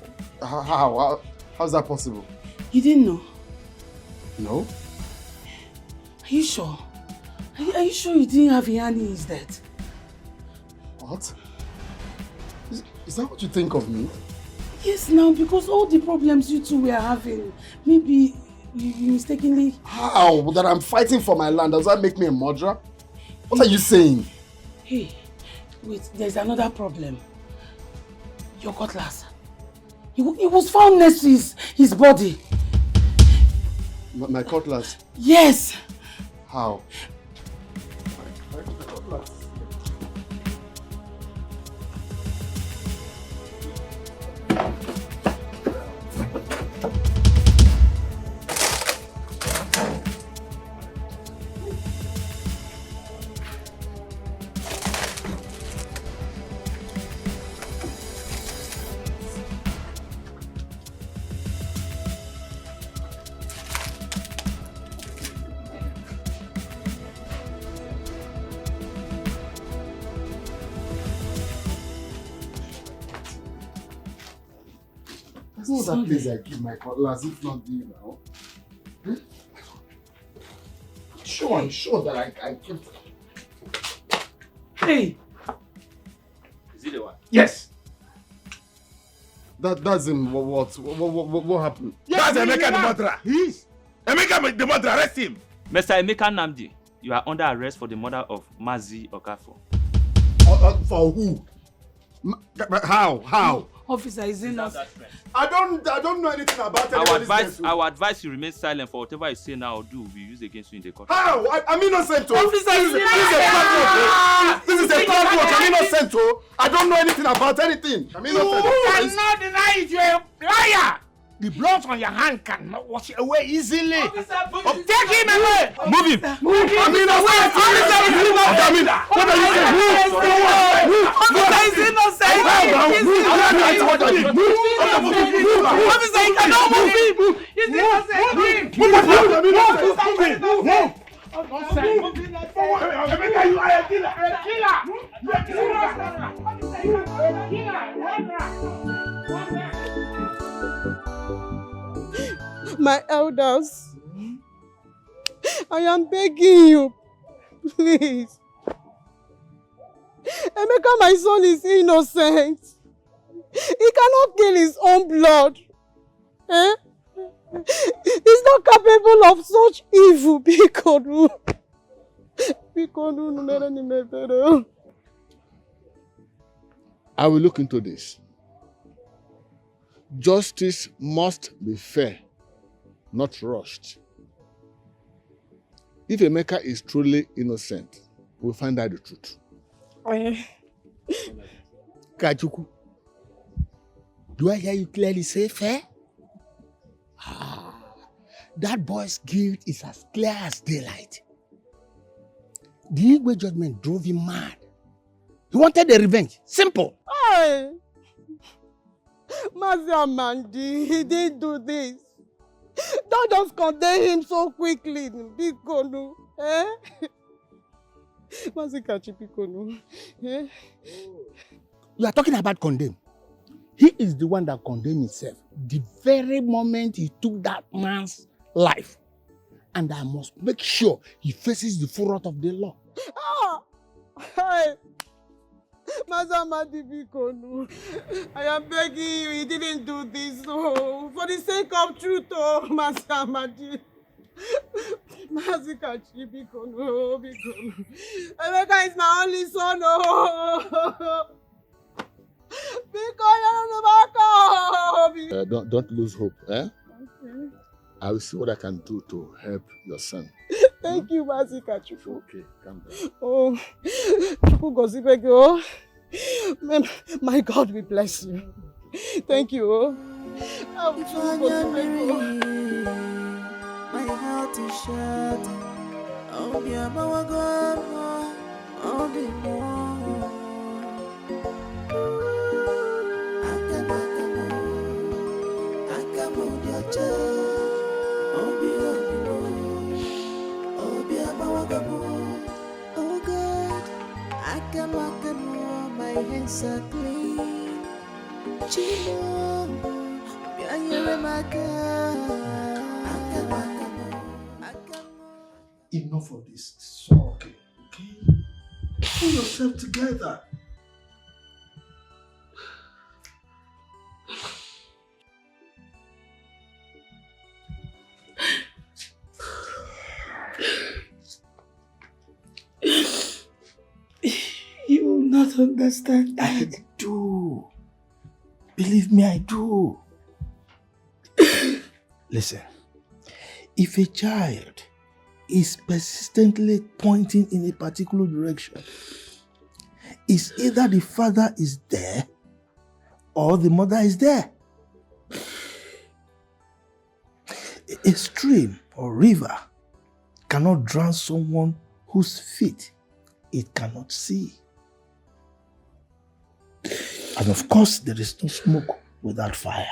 How's that possible? You didn't know? No. Are you sure? Are you sure you didn't have a hand in his death? What? Is that what you think of me? Yes, now, because all the problems you two were having, maybe you mistakenly... How? That I'm fighting for my land, does that make me a murderer? What are you saying? Hey, wait, there's another problem. Your cutlass. It was found next to his body. My cutlass? Yes. How? My cutlass. That's not that place I keep my cutlass, if not you now. Hmm? I'm sure that I kept... Hey! Is it the one? Yes! That's him. What happened? Yes, that's Emeka the murderer! He is! Emeka the murderer, arrest him! Mr. Emeka Namdi, you are under arrest for the murder of Mazi Okafo. For who? How? Officer, is it not? I don't know anything about it. Our advice you remain silent for whatever you say now or do will be used against you in the court. How? I'm innocent. Officer, this is a third watch. I'm innocent. I don't know anything about anything. I'm innocent. You cannot deny it. You're a liar. The blood on your hand cannot wash away easily. Officer, take him away. Move him. I'm innocent. What are you saying? Officer is innocent. Officer, you cannot move him. He's innocent. My elders, I am begging you, please. Emeka, my son, is innocent. He cannot kill his own blood. He's not capable of such evil. I will look into this. Justice must be fair, not rushed. If Emeka is truly innocent, we'll find out the truth. Kachuku, do I hear you clearly say fair? That boy's guilt is as clear as daylight. The Igwe judgment drove him mad. He wanted a revenge. Simple. Hey! Mazi Amandi, he didn't do this. Don't just condemn him so quickly, Bikonu. Eh? Mazi Kachi Bikonu. Eh? You are talking about condemn. He is the one that condemned himself the very moment he took that man's life. And I must make sure he faces the full wrath of the law. Ah! Hey! Mazi Amandi Bikonu. I am begging you, he didn't do this. Oh, for the sake of truth, oh, Mazi Amandi. Mazi Kachi Bikonu, Bikonu. Emeka is my only son, oh. Don't lose hope, eh? Okay. I will see what I can do to help your son. Thank you, Mazi Kachi. Okay, calm down. Oh, Chukwu Gozibege, oh. My God will bless you. Thank you, oh. My heart is shattered. Oh, dear, my God, oh, dear. Oh God, my hands are clean. Chimo, enough of this. It's all okay. Okay? Pull yourself together. You will not understand that. I do. Believe me, I do. Listen, if a child is persistently pointing in a particular direction, it's either the father is there or the mother is there. A stream or river cannot drown someone whose feet it cannot see. And of course, there is no smoke without fire.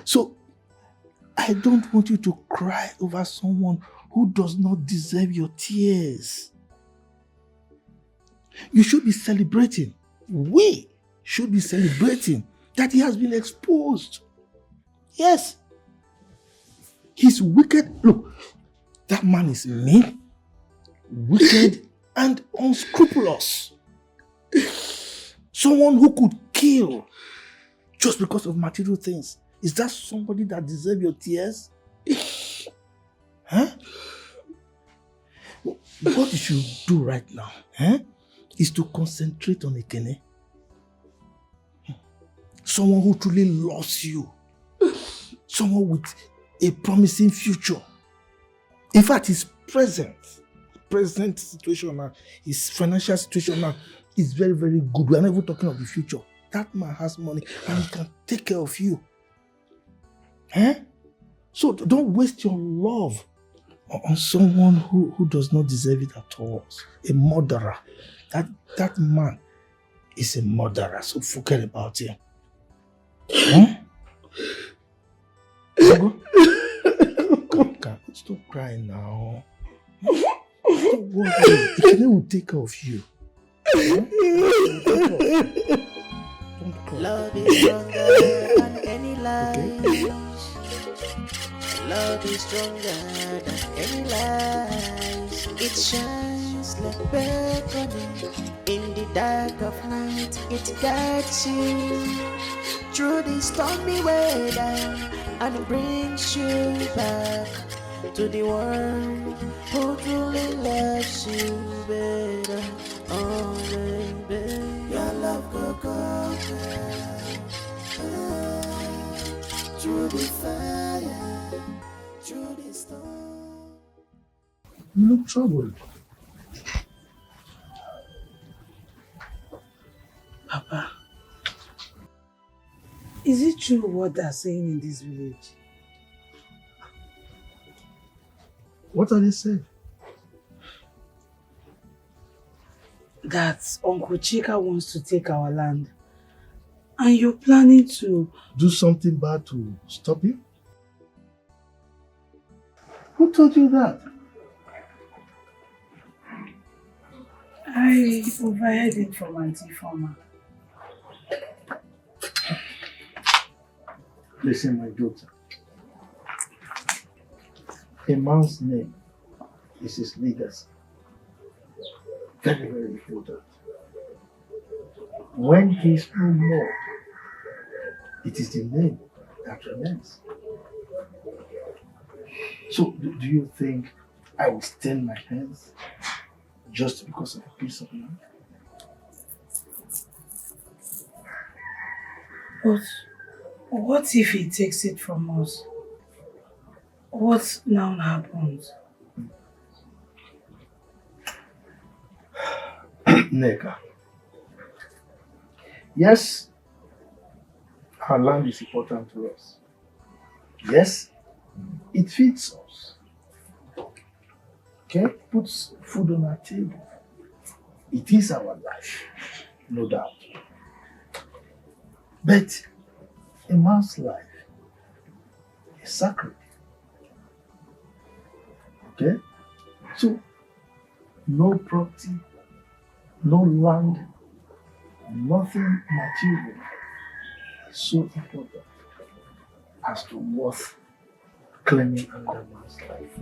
So, I don't want you to cry over someone who does not deserve your tears. You should be celebrating. We should be celebrating that he has been exposed. Yes. He's wicked. Look, that man is mean, wicked, and unscrupulous. Someone who could kill just because of material things. Is that somebody that deserves your tears? Huh? What you should do right now, is to concentrate on Ekene. Someone who truly loves you. Someone with a promising future. In fact, his present situation now, his financial situation now is very, very good. We are not even talking of the future. That man has money and he can take care of you. So don't waste your love on someone who does not deserve it at all. A murderer. That man is a murderer, so forget about him. Stop crying now. Don't worry. Ekene will take care of you. Don't cry. Love is stronger than any lies. Love is stronger than any lies. It shines like beckoning in the dark of night. It guides you through the stormy weather and brings you back to the one who truly loves you better. Oh baby, your love go through the fire, through the storm. You look troubled. Papa, is it true what they're saying in this village? What are they saying? That Uncle Chika wants to take our land. And you're planning to... Do something bad to stop him? Who told you that? I overheard it from Auntie Former. Listen, my daughter. A man's name is his legacy. Very, very important. When he is no more, it is the name that remains. So, do you think I will stain my hands just because of a piece of land? But what if he takes it from us? What now happens? Neka. Yes, our land is important to us. Yes, it feeds us. Okay, puts food on our table. It is our life, no doubt. But a man's life is sacred. Okay? So, no property, no land, nothing material is so important as to worth claiming another man's life.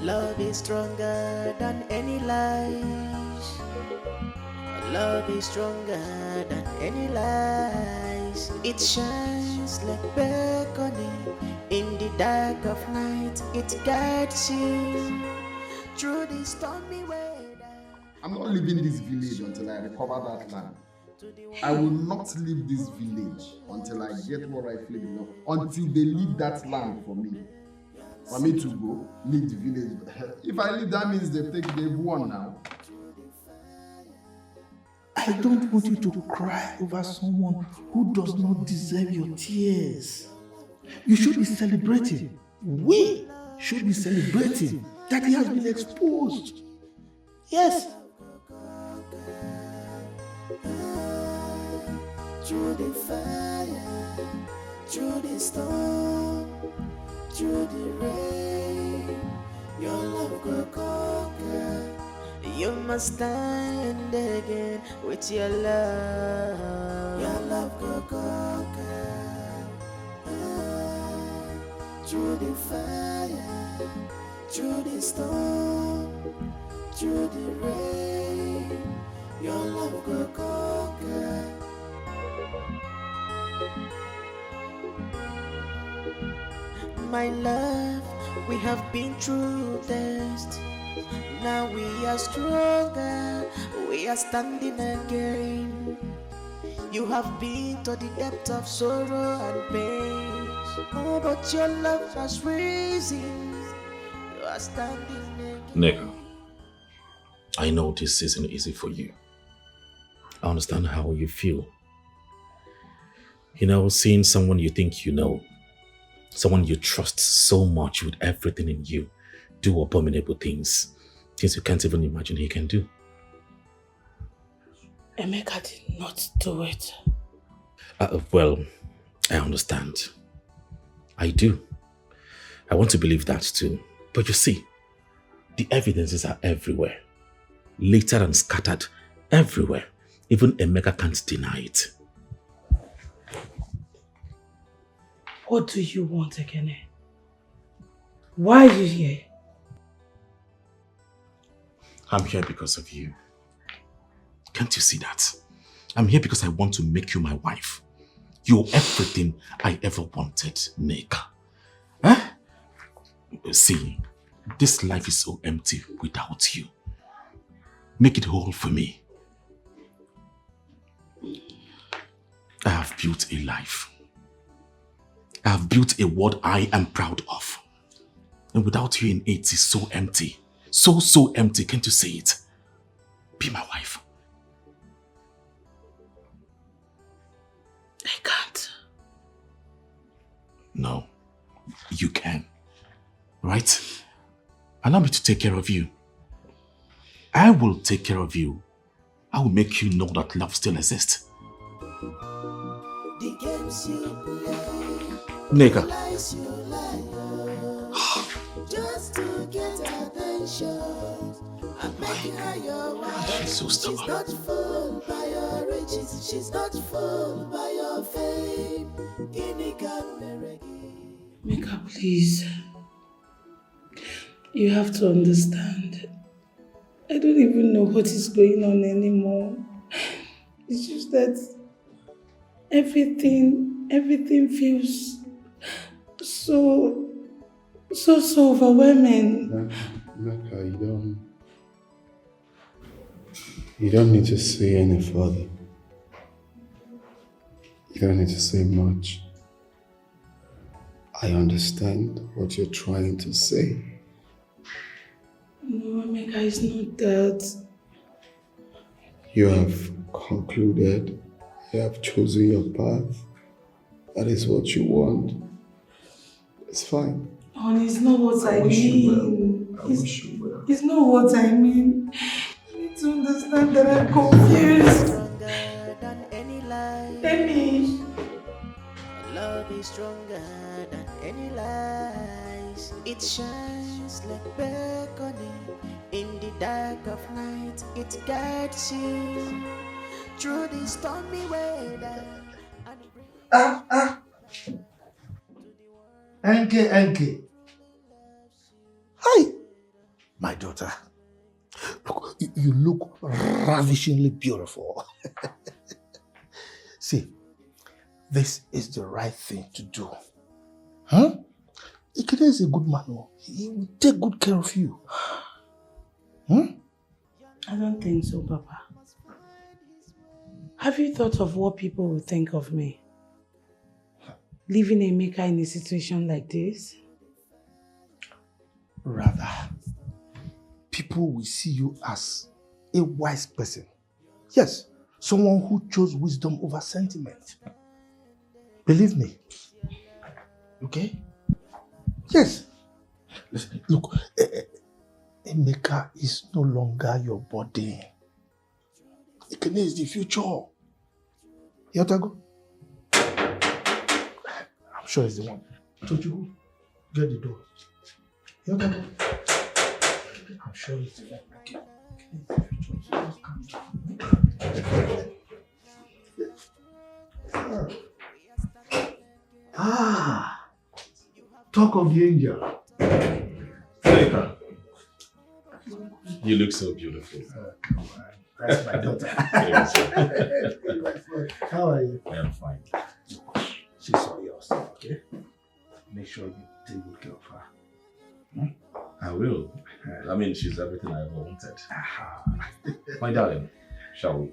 Love is stronger than any lies. Love is stronger than any lies. It shines like beckoning in the dark of night. It guides you through the stormy weather. I'm not leaving this village until I recover that land. I will not leave this village until I get what rightfully belongs. Until they leave that land for me. For me to go, leave the village. If I leave, that means they've won now. I don't want you to cry over someone who does not deserve your tears. You should be celebrating. We should be celebrating that he has been exposed. Yes. Through the fire, through the storm, through the rain, your love will conquer. You must stand again with your love. Your love will conquer. Through the fire, through the storm, through the rain, your love will conquer. My love, we have been through this. Now we are stronger. We are standing again. You have been to the depth of sorrow and pain. Oh, but your love has risen. You are standing again. Nico, I know this isn't easy for you. I understand how you feel. You know, seeing someone you think you know, someone you trust so much with everything in you, do abominable things you can't even imagine he can do. Emeka did not do it. Well, I understand. I do. I want to believe that too. But you see, the evidences are everywhere. Littered and scattered everywhere. Even Emeka can't deny it. What do you want, Ekene? Why are you here? I'm here because of you. Can't you see that? I'm here because I want to make you my wife. You're everything I ever wanted, Nneka. Huh? See, this life is so empty without you. Make it whole for me. I have built a life. I have built a world I am proud of. And without you in it, it's so empty. So empty. Can't you see it? Be my wife. I can't. No, you can. Right? Allow me to take care of you. I will take care of you. I will make you know that love still exists. The games you play, Nneka. lies you lie, just to get attention. I make her your wife. She's so stubborn. She's not fooled by your riches. She's not fooled by your fame. Mika, please. You have to understand. I don't even know what is going on anymore. It's just that everything feels so overwhelming. Mecca, you don't need to say any further. You don't need to say much. I understand what you're trying to say. No, Mecca, it's not that. You have concluded, you have chosen your path. That is what you want. It's fine. Honey, it's not what I mean. It's not what I mean. You need to understand that I'm confused. Amy. Love is stronger than any lies. It shines like beckoning in the dark of night. It guides you through the stormy weather. Enke. Hi, my daughter. Look, you look ravishingly beautiful. See, this is the right thing to do. Huh? Ikeda is a good man. He will take good care of you. Hmm? I don't think so, Papa. Have you thought of what people will think of me? Leaving Emeka in a situation like this? Rather, people will see you as a wise person. Yes, someone who chose wisdom over sentiment. Believe me. Okay? Yes. Listen, look, Emeka is no longer your body. Ekene is the future. You have to go? I'm sure it's the one. Toju, get the door. You have to go? I'm sure it's the one. Okay. Talk of the angel. Nneka, you look so beautiful. That's my daughter. How are you? I am fine. She's all yours, okay? Make sure you take good care of her. Hmm? I will. I mean, she's everything I ever wanted. My darling, shall we?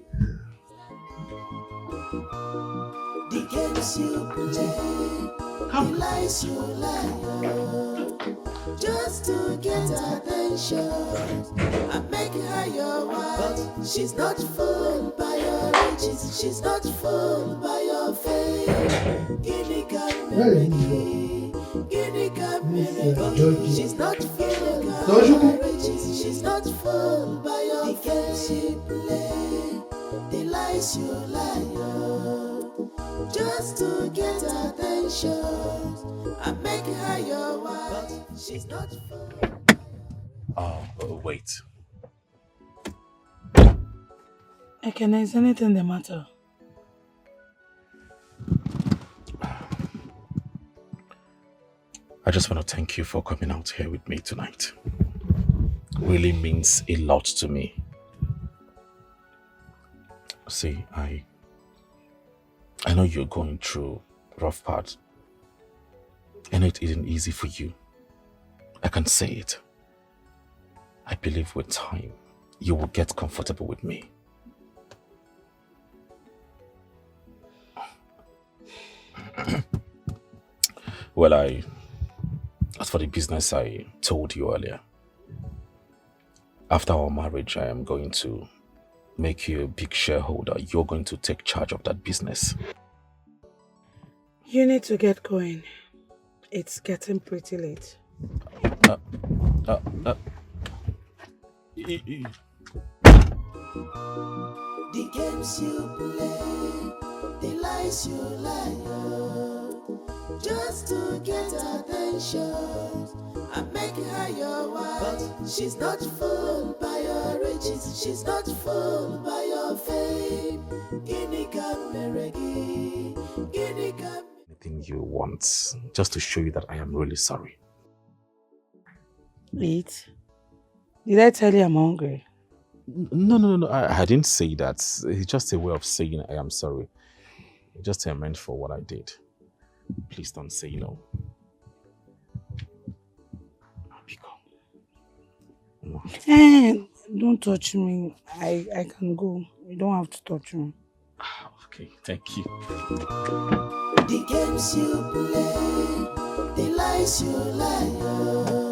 The games you play, the lies you lie, just to get attention. I make her your wife. She's not fooled by your riches. She's not fooled by your fame. Guinea can She's not fooled by your riches. She's not fooled by your fame. The games you play, the lies you lie, just to get attention. I make her your wife. She's not fooled. Oh, wait. Ekene, is anything the matter? I just want to thank you for coming out here with me tonight. Really means a lot to me. See, I know you're going through rough part. And it isn't easy for you. I can say it. I believe with time, you will get comfortable with me. Well, as for the business I told you earlier, after our marriage, I am going to make you a big shareholder. You're going to take charge of that business. You need to get going. It's getting pretty late. The games you play, the lies you lie, oh, just to get attention and make her your wife. She's not fooled by your riches, she's not fooled by your fame. Guinea can meregi, guinea can. Anything you want, just to show you that I am really sorry. Eat. Did I tell you I'm hungry? No. I didn't say that. It's just a way of saying I am sorry. Just a meant for what I did. Please don't say no. Hey, don't touch me. I can go. You don't have to touch me. Okay, thank you. The games you play, the lies you lie, oh,